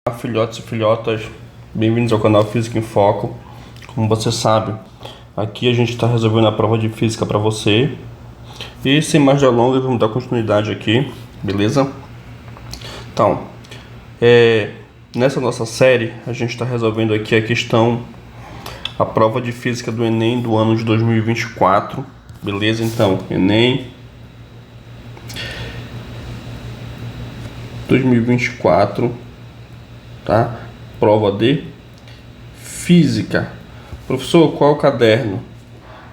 Olá, filhotes e filhotas, bem-vindos ao canal Física em Foco. Como você sabe, aqui a gente está resolvendo a prova de física para você. E sem mais delongas, vamos dar continuidade aqui, beleza? Então, nessa nossa série, a gente está resolvendo aqui a prova de física do Enem do ano de 2024, beleza? Então, Enem 2024, tá? Prova de física. Professor, qual é o caderno?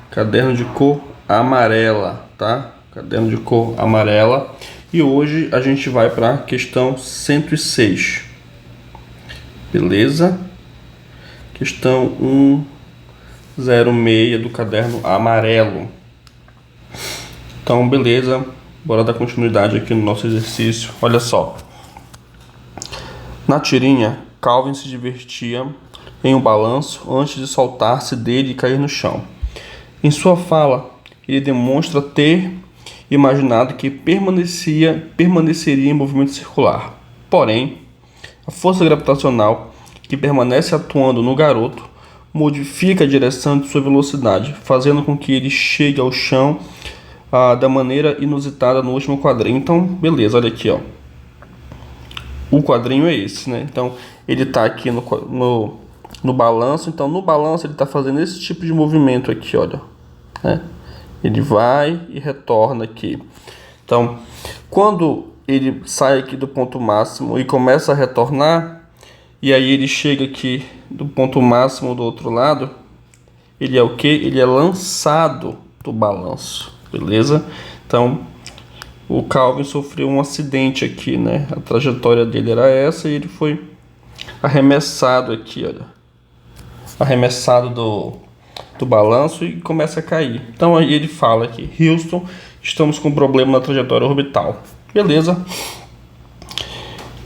Caderno de cor amarela, tá? Caderno de cor amarela. E hoje a gente vai para a questão 106. Beleza? Questão 106 do caderno amarelo. Então, beleza. Bora dar continuidade aqui no nosso exercício. Olha só. Na tirinha, Calvin se divertia em um balanço antes de soltar-se dele e cair no chão. Em sua fala, ele demonstra ter imaginado que permaneceria em movimento circular. Porém, a força gravitacional que permanece atuando no garoto modifica a direção de sua velocidade, fazendo com que ele chegue ao chão da maneira inusitada no último quadrinho. Então, beleza, olha aqui, ó. O quadrinho é esse, né? Então, ele está aqui no balanço. Então, no balanço, ele está fazendo esse tipo de movimento aqui, olha. Né? Ele vai e retorna aqui. Então, quando ele sai aqui do ponto máximo e começa a retornar, e aí ele chega aqui do ponto máximo do outro lado, ele é o quê? Ele é lançado do balanço, beleza? Então, o Calvin sofreu um acidente aqui, né? A trajetória dele era essa e ele foi arremessado aqui, olha. Arremessado do balanço e começa a cair. Então aí ele fala aqui: Houston, estamos com um problema na trajetória orbital. Beleza?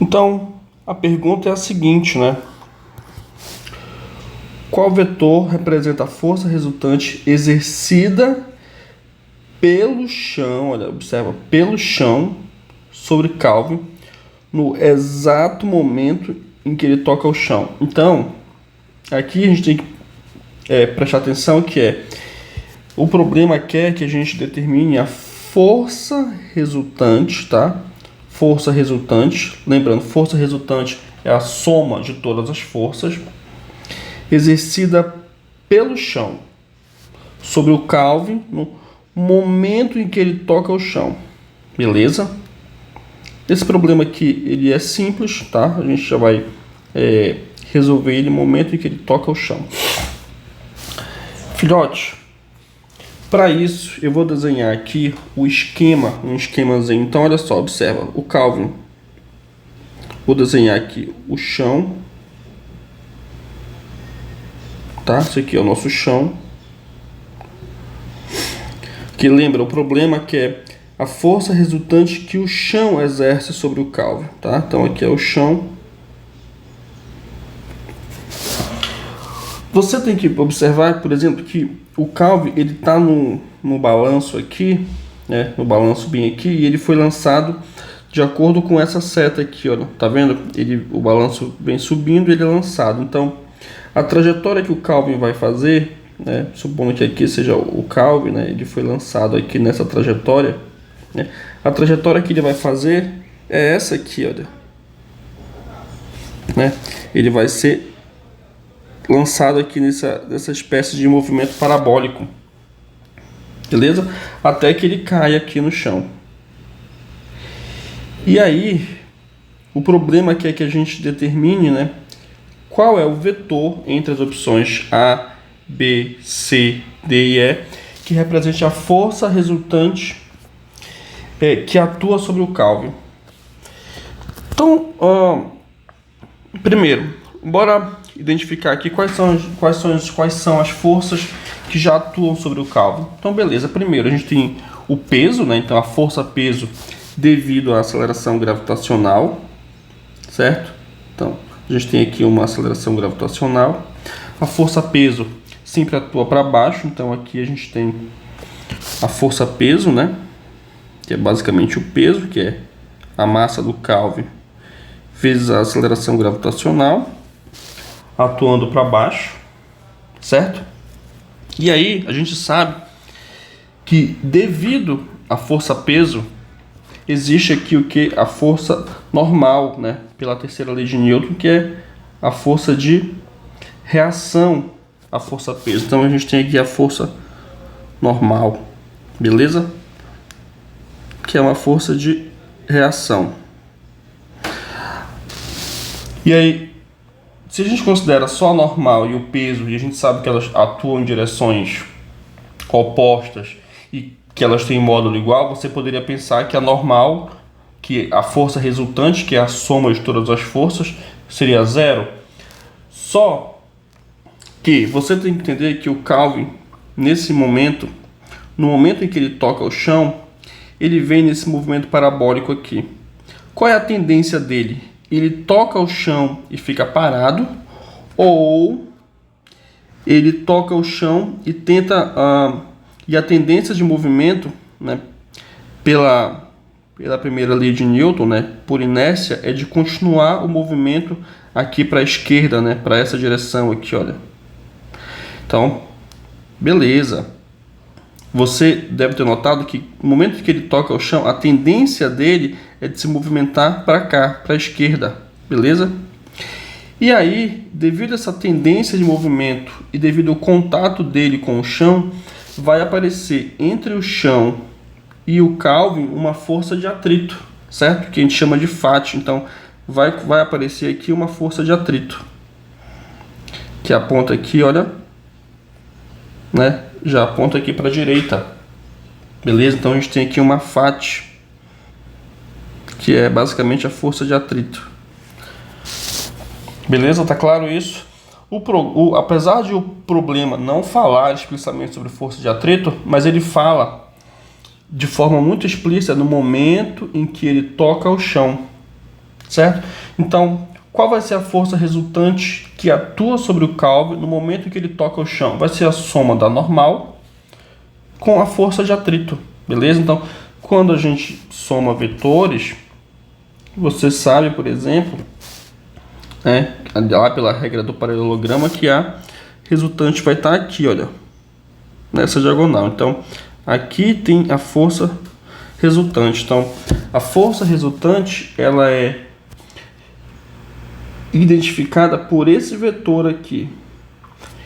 Então, a pergunta é a seguinte, né? Qual vetor representa a força resultante exercida pelo chão, olha, observa, pelo chão sobre Calvin no exato momento em que ele toca o chão? Então, aqui a gente tem que prestar atenção que o problema quer que a gente determine a força resultante, tá? Força resultante, lembrando, força resultante é a soma de todas as forças exercida pelo chão sobre o Calvin no momento em que ele toca o chão, beleza? Esse problema aqui, ele é simples, tá? A gente já vai resolver ele no momento em que ele toca o chão. Filhote, para isso eu vou desenhar aqui o esquema, um esquemazinho. Então olha só, observa, o Calvin, vou desenhar aqui o chão, tá? Esse aqui é o nosso chão. Que lembra, o problema que é a força resultante que o chão exerce sobre o Calvin, tá? Então aqui é o chão. Você tem que observar, por exemplo, que o Calvin, ele tá no balanço aqui, né? No balanço bem aqui, e ele foi lançado de acordo com essa seta aqui, ó. Tá vendo? O balanço vem subindo e ele é lançado. Então, a trajetória que o Calvin vai fazer, né, supondo que aqui seja o Calvin, né, ele foi lançado aqui nessa trajetória, né, a trajetória que ele vai fazer é essa aqui, olha, né, ele vai ser lançado aqui nessa espécie de movimento parabólico, beleza? Até que ele caia aqui no chão. E aí, o problema aqui é que a gente determine, né, qual é o vetor entre as opções A, B, C, D e E que represente a força resultante que atua sobre o Calvin. Então, primeiro, bora identificar aqui quais são as forças que já atuam sobre o Calvin. Então, beleza. Primeiro, a gente tem o peso, né? Então, a força-peso devido à aceleração gravitacional, certo? Então, a gente tem aqui uma aceleração gravitacional. A força-peso sempre atua para baixo, então aqui a gente tem a força-peso, né? Que é basicamente o peso, que é a massa do Calvin vezes a aceleração gravitacional, atuando para baixo, certo? E aí a gente sabe que devido à força-peso, existe aqui o que? A força normal, né? Pela terceira lei de Newton, que é a força de reação à força-peso. Então a gente tem aqui a força normal, beleza? Que é uma força de reação. E aí, se a gente considera só a normal e o peso, e a gente sabe que elas atuam em direções opostas e que elas têm módulo igual, você poderia pensar que a normal, que a força resultante, que é a soma de todas as forças, seria zero. Só que você tem que entender que o Kelvin, nesse momento, no momento em que ele toca o chão, ele vem nesse movimento parabólico aqui. Qual é a tendência dele? Ele toca o chão e fica parado, ou ele toca o chão e tenta... e a tendência de movimento, né, pela primeira lei de Newton, né, por inércia, é de continuar o movimento aqui para a esquerda, né, para essa direção aqui, olha. Então, beleza. Você deve ter notado que no momento que ele toca o chão, a tendência dele é de se movimentar para cá, para a esquerda, beleza? E aí, devido a essa tendência de movimento e devido ao contato dele com o chão, vai aparecer entre o chão e o Kelvin uma força de atrito, certo? Que a gente chama de Fat. Então, vai aparecer aqui uma força de atrito, que aponta aqui, olha, né? Já aponta aqui para a direita, beleza? Então a gente tem aqui uma Fat, que é basicamente a força de atrito, beleza? Tá claro isso? Apesar de o problema não falar explicitamente sobre força de atrito, mas ele fala de forma muito explícita no momento em que ele toca o chão, certo? Então, qual vai ser a força resultante que atua sobre o Kelvin no momento em que ele toca o chão? Vai ser a soma da normal com a força de atrito, beleza? Então, quando a gente soma vetores, você sabe, por exemplo, né, lá pela regra do paralelograma, que a resultante vai estar aqui, olha, nessa diagonal. Então, aqui tem a força resultante. Então, a força resultante, ela é identificada por esse vetor aqui.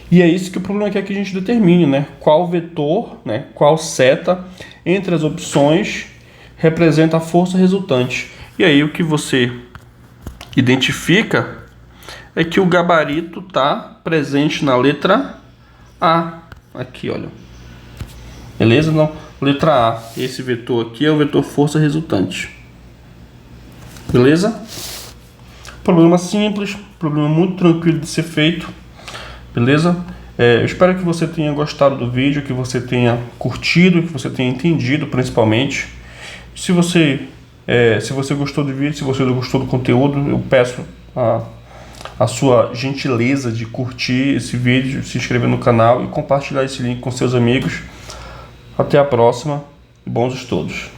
E é isso que o problema quer que a gente determine, né? Qual vetor, né? Qual seta entre as opções representa a força resultante. E aí o que você identifica é que o gabarito está presente na letra A. Aqui, olha. Beleza? Então, letra A. Esse vetor aqui é o vetor força resultante. Beleza? Problema simples, problema muito tranquilo de ser feito, beleza? Eu espero que você tenha gostado do vídeo, que você tenha curtido, que você tenha entendido principalmente. Se você gostou do vídeo, se você gostou do conteúdo, eu peço a sua gentileza de curtir esse vídeo, se inscrever no canal e compartilhar esse link com seus amigos. Até a próxima e bons estudos.